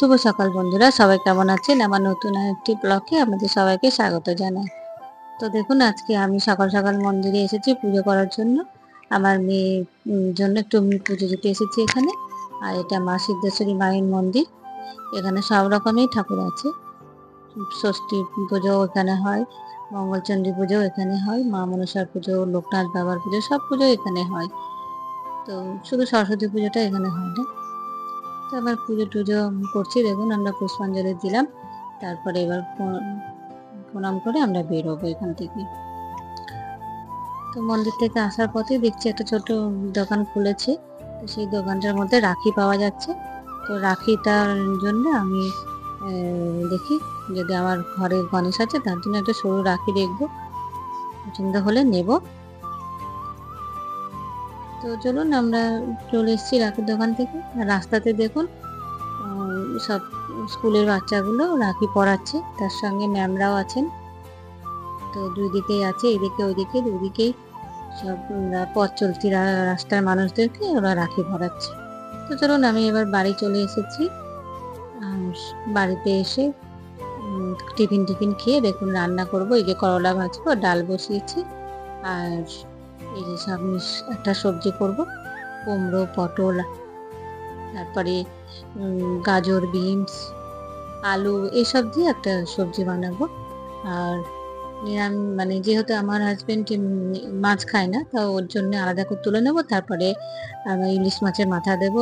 শুভ সকাল বন্ধুরা, সবাই কেমন আছেন? আমার নতুন একটি ব্লগে আপনাদের সবাইকে স্বাগত জানাই। তো দেখুন, আজকে আমি সকাল সকাল মন্দিরে এসেছি পুজো করার জন্য। আমার মেয়ের জন্য একটু পুজো দিতে এসেছি এখানে। আর এটা মা সিদ্ধেশ্বরী মায়ের মন্দির। এখানে সব রকমই ঠাকুর আছে। ষষ্ঠী পুজো এখানে হয়, মঙ্গলচণ্ডী পুজো এখানে হয়, মা মনসার পুজো, লোকনাথ বাবার পুজো, সব পুজো এখানে হয়। তো শুধু সরস্বতী পুজোটা এখানে হয় না। তো আবার পুজো টুজো করছি। দেখুন, আমরা পুষ্পাঞ্জলি দিলাম, তারপরে এবার প্রণাম করে আমরা বেরোবো এখান থেকে। তো মন্দির থেকে আসার পথে দেখছি একটা ছোট দোকান খুলেছে। তো সেই দোকানটার মধ্যে রাখি পাওয়া যাচ্ছে। তো রাখিটার জন্য আমি দেখি যদি আমার ঘরে গণেশ আছে, তার জন্য একটা সরু রাখি দেখবো, পছন্দ হলে নেব। তো চলুন, আমরা চলে এসেছি রাখির দোকান থেকে। রাস্তাতে দেখুন সব স্কুলের বাচ্চাগুলো রাখি পরাচ্ছে, তার সঙ্গে ম্যামরাও আছেন। তো দুই দিকেই আছে, এদিকে ওইদিকে দুদিকেই সব পথ চলতি রাস্তার মানুষদেরকে ওরা রাখি পরাচ্ছে। তো চলুন, আমি এবার বাড়ি চলে এসেছি। বাড়িতে এসে টিফিন খেয়ে দেখুন রান্না করবো। এই যে করলা ভাজবো, ডাল বসিয়েছি, আর এই যে সব একটা সবজি করব, কুমড়ো, পটল, তারপরে গাজর, বিনস, আলু, এইসব দিয়ে একটা সবজি বানাবো। আর মানে যেহেতু আমার হাজবেন্ড মাছ খায় না, তা ওর জন্য আলাদা করে তুলে নেবো। তারপরে ইলিশ মাছের মাথা দেবো,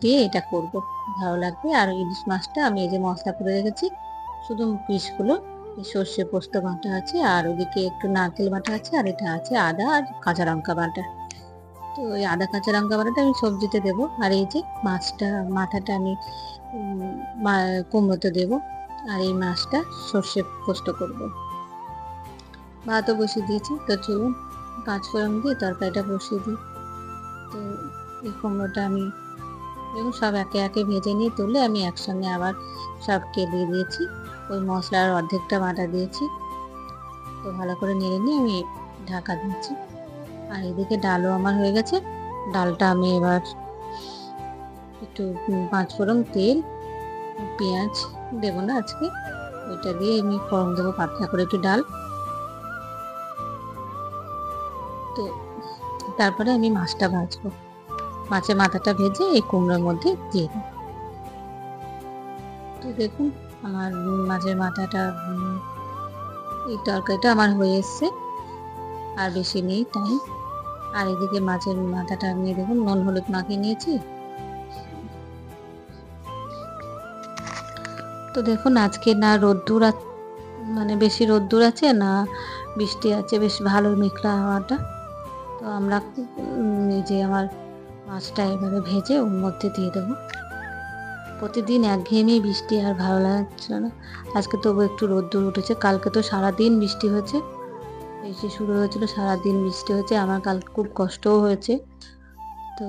দিয়ে এটা করব, ভালো লাগবে। আর ইলিশ মাছটা আমি এই যে মশলা করে রেখেছি, শুধু পিসগুলো সর্ষে পোস্ত বাটা আছে, আর ওদিকে একটু নারকেল বাটা আছে, আর এটা আছে আদা আর কাঁচা লঙ্কা বাটা। তো ওই আদা কাঁচা লঙ্কা বাটাটা আমি সবজিতে দেবো, আর এই যে মাথাটা আমি কুমড়োতে দেবো, আর এই মাছটা সর্ষে পোস্ত করবো। ভাতও বসিয়ে দিয়েছি। তো চলুন পাঁচফোড়ন দিয়ে তরকারিটা বসিয়ে দিই। তো এই কুমড়োটা আমি দেখুন সব একে একে ভেজে নিয়ে তুলে আমি একসঙ্গে আবার সবকে দিয়ে দিয়েছি। ওই মশলার অর্ধেকটা বাটা দিয়েছি। তো ভালো করে নেড়ে নিয়ে আমি ঢাকা দিচ্ছি। আর এদিকে ডালও আমার হয়ে গেছে। ডালটা আমি এবার একটু পাঁচফোড়ন, তেল, পেঁয়াজ দেবো না আজকে, ওইটা দিয়ে আমি ফোড়ন দেবো পাতলা করে একটু ডাল। তো তারপরে আমি মাছটা ভাজবো, মাছের মাথাটা ভেজে এই কুমড়োর মধ্যে দিয়ে দেবো। তো দেখুন আমার মাছের মাথাটা, এই তরকারিটা আমার হয়ে এসছে, আর বেশি নেই টাইম। আর এদিকে মাছের মাথাটা আমি দেখুন নুন হলুদ মাখিয়ে নিয়েছি। তো দেখুন আজকে না রোদ্দুর মানে বেশি রোদ্দুর আছে না বৃষ্টি আছে, বেশ ভালো মেঘলা হাওয়াটা। তো আমরা এই যে আমার মাছটা এভাবে ভেজে ওর মধ্যে দিয়ে দেবো। প্রতিদিন একঘেয়েমি বৃষ্টি আর ভালো লাগছে না। আজকে তবু একটু রোদ্দুর উঠেছে। কালকে তো সারাদিন বৃষ্টি হয়েছে, এই যে শুরু হয়েছিল সারাদিন বৃষ্টি হয়েছে, আমার কাল খুব কষ্টও হয়েছে। তো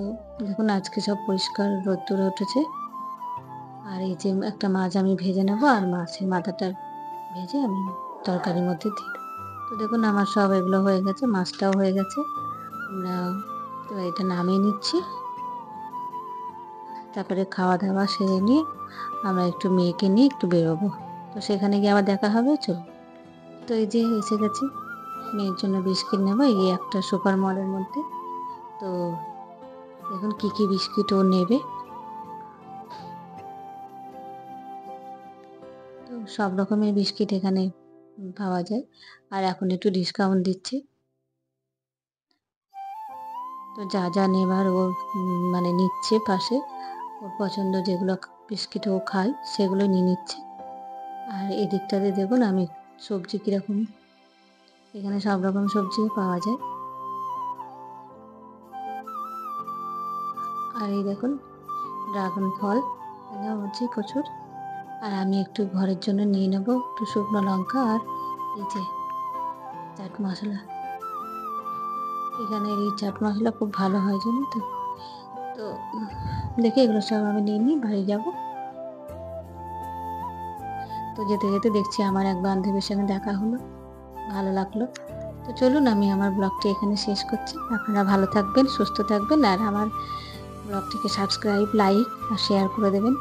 দেখুন আজকে সব পরিষ্কার রোদ্দুর উঠেছে। আর এই যে একটা মাছ আমি ভেজে নেবো, আর মাছের মাথাটা ভেজে আমি তরকারির মধ্যে দিই। তো দেখুন আমার সব এগুলো হয়ে গেছে, মাছটাও হয়ে গেছে। আমরা তো এটা নামিয়ে নিচ্ছি। তারপরে খাওয়া দাওয়া সেরে নিয়ে আমরা একটু মেয়েকে নিয়ে একটু বেরোবো। তো সেখানে গিয়ে আবার দেখা হবে, চলো। তো এই যে এসে গেছি, মেয়ের জন্য বিস্কিট নেবো এই একটা সুপার মলের মধ্যে। তো দেখুন কি কি বিস্কিট ও নেবে। তো সব রকমের বিস্কিট এখানে পাওয়া যায়, আর এখন একটু ডিসকাউন্ট দিচ্ছে। তো যা যা নেবার ও মানে নিচ্ছে পাশে, ওর পছন্দ যেগুলো বিস্কিট ও খায় সেগুলো নিয়ে নিচ্ছে। আর এদিকটাতে দেখুন আমি সবজি কীরকম, এখানে সব রকম সবজিও পাওয়া যায়। আর এই দেখুন ড্রাগন ফল এখানে হচ্ছে প্রচুর। আর আমি একটু ঘরের জন্য নিয়ে নেবো একটু শুকনো লঙ্কা, আর এই যে চাট মশলা। এখানে এই চাট মশলা খুব ভালো হয় জানো তো। তো দেখে এগুলো সব আমি নিয়ে নিয়ে বাড়ি যাব। তো যেতে যেতে দেখছি আমার এক বান্ধবীর সঙ্গে দেখা হলো, ভালো লাগলো। তো চলুন আমি আমার ব্লগটি এখানে শেষ করছি। আপনারা ভালো থাকবেন, সুস্থ থাকবেন, আর আমার ব্লগটিকে সাবস্ক্রাইব, লাইক আর শেয়ার করে দেবেন।